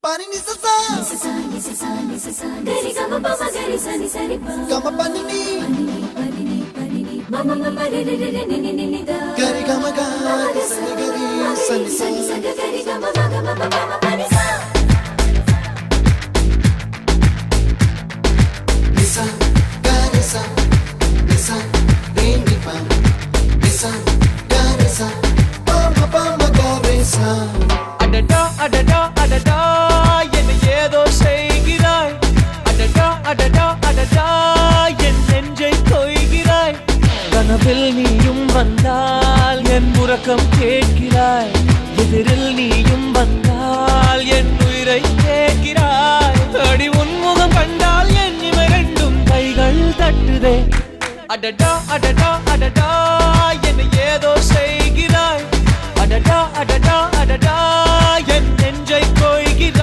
Pani ni sa sa gari gama pa ma gari sa ni sa ri pa gama pani ni mama mama re re re ni ni ni da gari gama ga sa ni gari sa ni sa gari gama ma gama mama pani sa nisa gari sa nisa re ni pa nisa gari sa pa ma gari sa adada adada adada என்ன ஏதோ செய்கிறாய் adada adada adada என் நெஞ்சை கொய்கிறாய் கனவில் நீயும் வந்தால் என் உறக்கம் கேட்கிறாய் எதிரில் நீயும் வந்தால் என் உயிரை கேட்கிறாய் அடி உன்முகம் கண்டால் என் இமை ரெண்டும் கைகள் தட்டுதே adada adada adada என்ன ஏதோ செய்கிறாய் adada adada adada